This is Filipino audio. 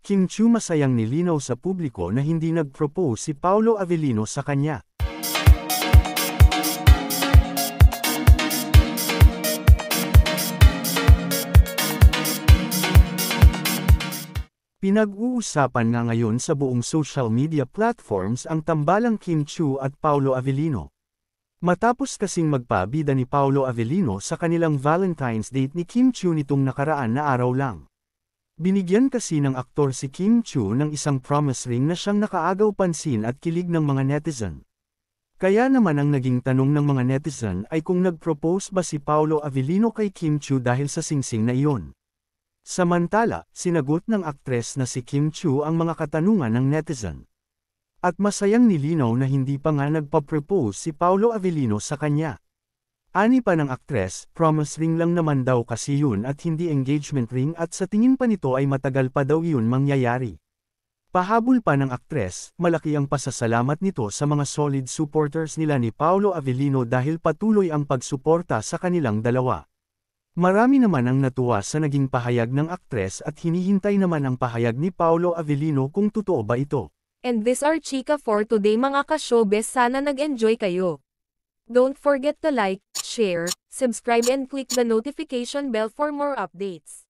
Kim Chiu masayang nilinaw sa publiko na hindi nag-propose si Paolo Avellino sa kanya. Pinag-uusapan nga ngayon sa buong social media platforms ang tambalang Kim Chiu at Paolo Avellino. Matapos kasing magpabida ni Paolo Avellino sa kanilang Valentine's date ni Kim Chiu nitong nakaraan na araw lang. Binigyan kasi ng aktor si Kim Chiu ng isang promise ring na siyang nakaagaw pansin at kilig ng mga netizen. Kaya naman ang naging tanong ng mga netizen ay kung nag-propose ba si Paolo Avellino kay Kim Chiu dahil sa singsing na iyon. Samantala, sinagot ng aktres na si Kim Chiu ang mga katanungan ng netizen. At masayang nilinaw na hindi pa nga nagpa-propose si Paolo Avellino sa kanya. Ani pa ng aktres, promise ring lang naman daw kasi yun at hindi engagement ring at sa tingin pa nito ay matagal pa daw yun mangyayari. Pahabol pa ng aktres, malaki ang pasasalamat nito sa mga solid supporters nila ni Paolo Avellino dahil patuloy ang pagsuporta sa kanilang dalawa. Marami naman ang natuwa sa naging pahayag ng aktres at hinihintay naman ang pahayag ni Paolo Avellino kung totoo ba ito. And this are chika for today mga ka-showbiz, sana nag-enjoy kayo. Don't forget to like, share, subscribe and click the notification bell for more updates.